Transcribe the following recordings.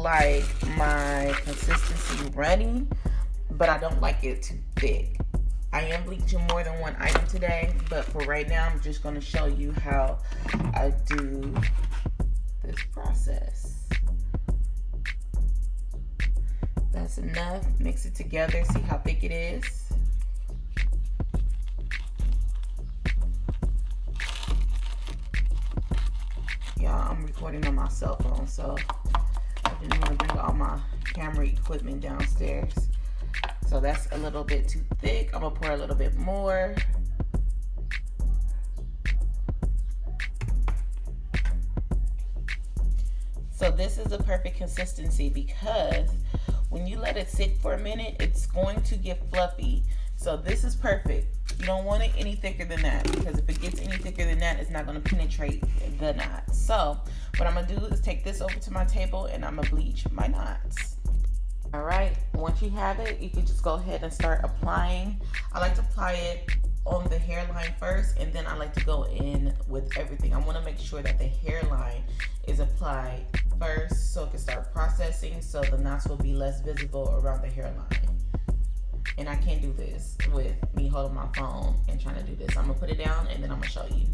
like my consistency runny, but I don't like it too thick. I am bleaching more than one item today, but for right now, I'm just going to show you how I do this process. That's enough. Mix it together. See how thick it is. Y'all, I'm recording on my cell phone, so I didn't want to bring all my camera equipment downstairs. So that's a little bit too thick. I'm gonna pour a little bit more. So this is the perfect consistency, because when you let it sit for a minute, it's going to get fluffy. So this is perfect. You don't want it any thicker than that, because if it gets any thicker than that, it's not going to penetrate the knots. So what I'm going to do is take this over to my table and I'm going to bleach my knots. All right, once you have it, you can just go ahead and start applying. I like to apply it on the hairline first, and then I like to go in with everything. I want to make sure that the hairline is applied first so it can start processing, so the knots will be less visible around the hairline. And I can't do this with me holding my phone and trying to do this. I'm gonna put it down and then I'm gonna show you.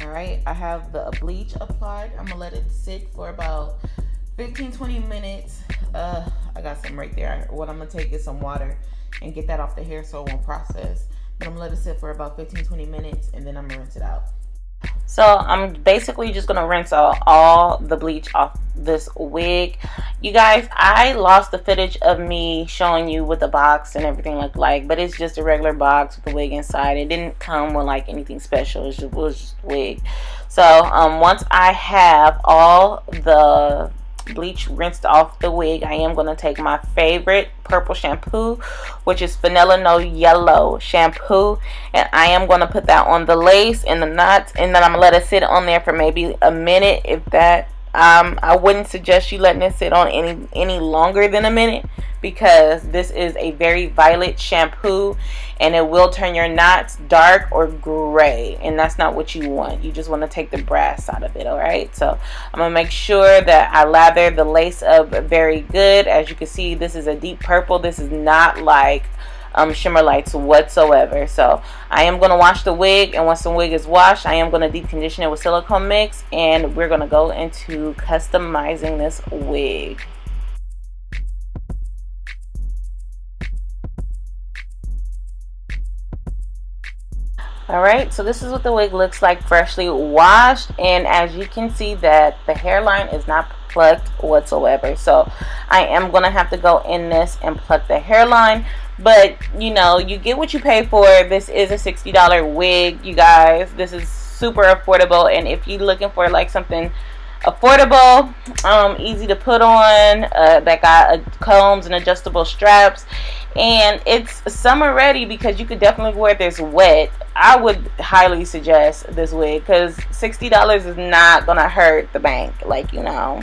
All right, I have the bleach applied. I'm gonna let it sit for about 15-20 minutes. I got some right there. What I'm gonna take is some water and get that off the hair so it won't process. But I'm gonna let it sit for about 15-20 minutes and then I'm gonna rinse it out. So I'm basically just gonna rinse all the bleach off this wig. You guys, I lost the footage of me showing you what the box and everything looked like, but it's just a regular box with the wig inside. It didn't come with like anything special. It was just wig. So once I have all the bleach rinsed off the wig, I am going to take my favorite purple shampoo, which is Vanilla No Yellow shampoo, and I am going to put that on the lace and the knots, and then I'm going to let it sit on there for maybe a minute, if that. I wouldn't suggest you letting it sit on any longer than a minute, because this is a very violet shampoo and it will turn your knots dark or gray, and that's not what you want. You just want to take the brass out of it. All right, so I'm gonna make sure that I lather the lace up very good. As you can see, this is a deep purple. This is not like shimmer lights whatsoever. So I am going to wash the wig, and once the wig is washed, I am going to deep condition it with silicone mix, and we're going to go into customizing this wig. Alright, so this is what the wig looks like freshly washed, and as you can see that the hairline is not plucked whatsoever. So I am going to have to go in this and pluck the hairline. But you know, you get what you pay for. This is a $60 wig, you guys. This is super affordable, and if you're looking for like something affordable, easy to put on, that got combs and adjustable straps, and it's summer ready, because you could definitely wear this wet. I would highly suggest this wig, because $60 is not gonna hurt the bank, like, you know.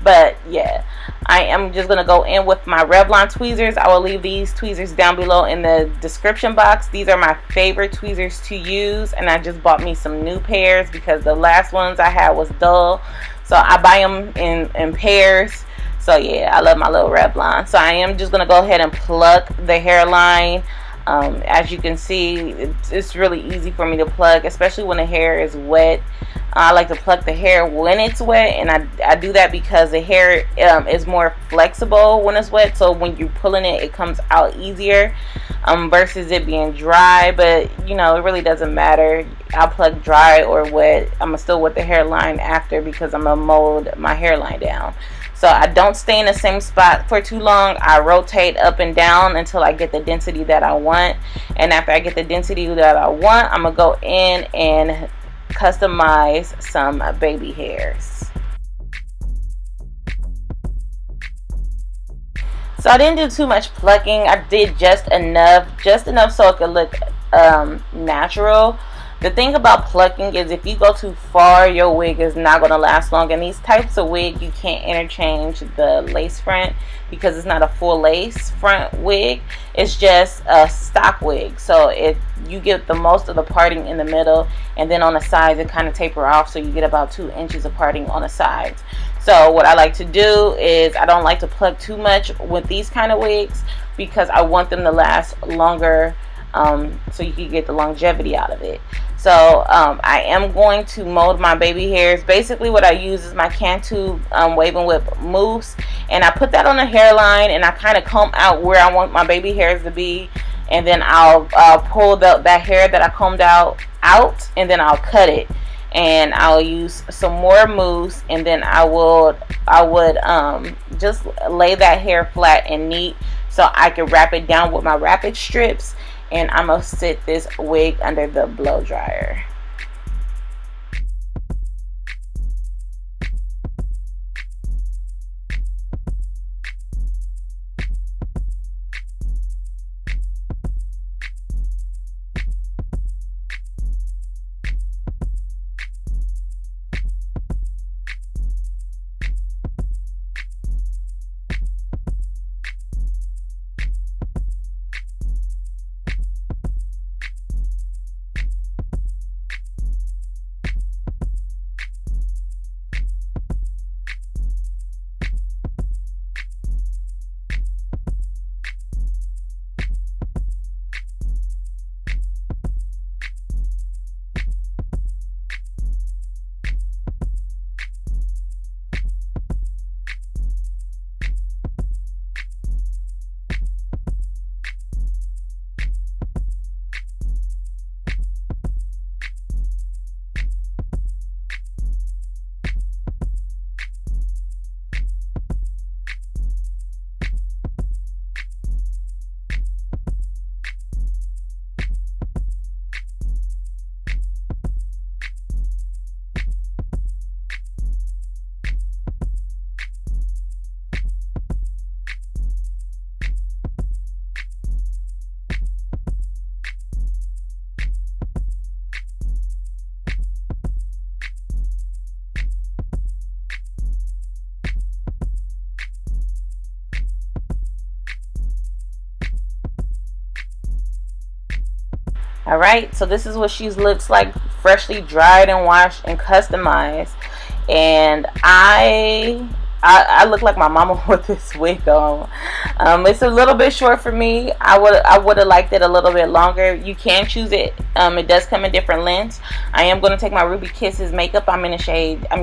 But yeah, I am just gonna go in with my Revlon tweezers. I will leave these tweezers down below in the description box. These are my favorite tweezers to use, and I just bought me some new pairs because the last ones I had was dull, so I buy them in pairs. So yeah, I love my little Revlon. So I am just gonna go ahead and pluck the hairline. As you can see, it's really easy for me to pluck, especially when the hair is wet. I like to pluck the hair when it's wet, and I do that because the hair is more flexible when it's wet, so when you're pulling it, it comes out easier versus it being dry. But you know, it really doesn't matter. I'll pluck dry or wet. I'm gonna still wet the hairline after, because I'm gonna mold my hairline down. So I don't stay in the same spot for too long. I rotate up and down until I get the density that I want. And after I get the density that I want, I'm going to go in and customize some baby hairs. So I didn't do too much plucking. I did just enough so it could look natural. The thing about plucking is if you go too far, your wig is not going to last long. And these types of wig, you can't interchange the lace front because it's not a full lace front wig. It's just a stock wig. So if you get the most of the parting in the middle, and then on the sides it kind of taper off, so you get about 2 inches of parting on the sides. So what I like to do is I don't like to pluck too much with these kind of wigs because I want them to last longer, so you can get the longevity out of it. So I am going to mold my baby hairs. Basically what I use is my Cantu Wave and Whip mousse, and I put that on the hairline, and I kind of comb out where I want my baby hairs to be, and then I'll pull that hair that I combed out, and then I'll cut it, and I'll use some more mousse, and then I would just lay that hair flat and neat so I can wrap it down with my Wrap-it strips. And I'm going to sit this wig under the blow dryer. Alright, so this is what she looks like, freshly dried and washed and customized. And I look like my mama with this wig on. It's a little bit short for me. I would have liked it a little bit longer. You can choose it. It does come in different lengths. I am going to take my Ruby Kisses makeup. I'm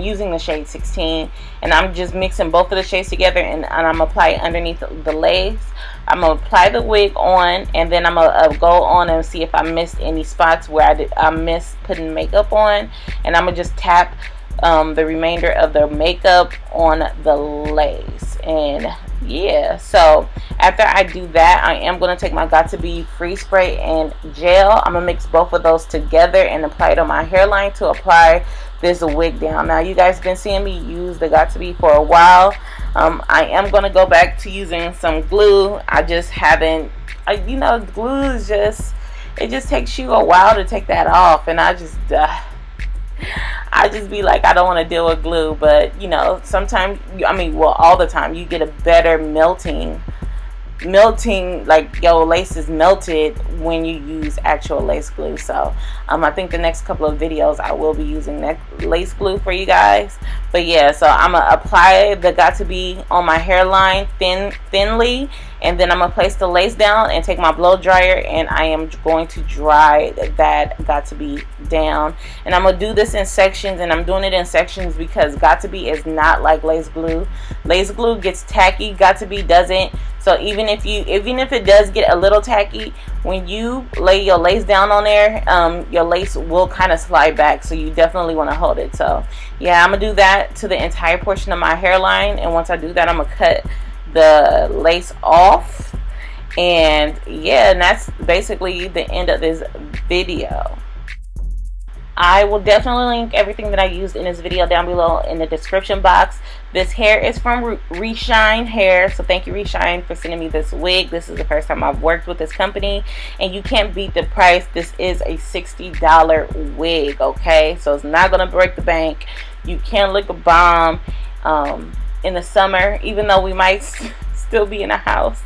using the shade 16, and I'm just mixing both of the shades together, and I'm gonna apply it underneath the lace. I'm gonna apply the wig on, and then I'm gonna go on and see if I missed any spots where I missed putting makeup on, and I'm gonna just tap the remainder of the makeup on the lace. And yeah, so after I do that, I am going to take my Got2b Freeze Spray and gel. I'm going to mix both of those together and apply it on my hairline to apply this wig down. Now, you guys have been seeing me use the Got2b for a while. I am going to go back to using some glue. I just haven't, you know, glue is just, it just takes you a while to take that off, and I just be like, I don't want to deal with glue. But you know, sometimes, I mean, well, all the time, you get a better melting, like your lace is melted when you use actual lace glue. So I think the next couple of videos I will be using that lace glue for you guys. But yeah, so I'm gonna apply the Got2b on my hairline thinly, and then I'm gonna place the lace down and take my blow dryer, and I am going to dry that Got2b down. And I'm gonna do this in sections, and I'm doing it in sections because Got2b is not like lace glue. Lace glue gets tacky, Got2b doesn't. So even if it does get a little tacky, when you lay your lace down on there, your lace will kind of slide back, so you definitely want to hold it. So yeah, I'm gonna do that to the entire portion of my hairline, and once I do that, I'm gonna cut the lace off. And yeah, and that's basically the end of this video. I will definitely link everything that I used in this video down below in the description box. This hair is from Reshine Hair, so thank you Reshine for sending me this wig. This is the first time I've worked with this company, and you can't beat the price. This is a $60 wig, okay? So it's not gonna break the bank. You can look a bomb in the summer, even though we might still be in a house.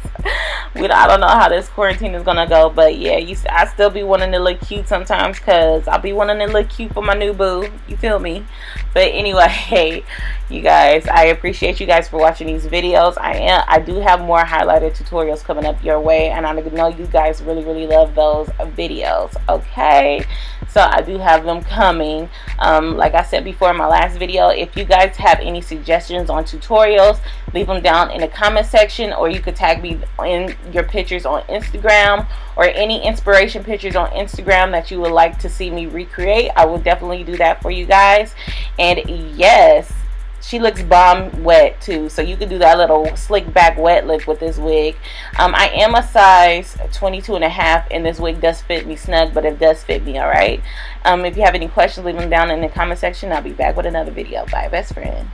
I don't know how this quarantine is gonna go, but yeah, I still be wanting to look cute sometimes, because I'll be wanting to look cute for my new boo, you feel me? But anyway, you guys, I appreciate you guys for watching these videos. I do have more highlighter tutorials coming up your way, and I know you guys really love those videos, okay? So I do have them coming. Like I said before in my last video, if you guys have any suggestions on tutorials, leave them down in the comment section, or you could tag me in your pictures on Instagram, or any inspiration pictures on Instagram that you would like to see me recreate. I will definitely do that for you guys. And yes, she looks bomb wet too, so you can do that little slick back wet look with this wig. I am a size 22.5, and this wig does fit me snug, but it does fit me all right. If you have any questions, leave them down in the comment section. I'll be back with another video. Bye, best friends.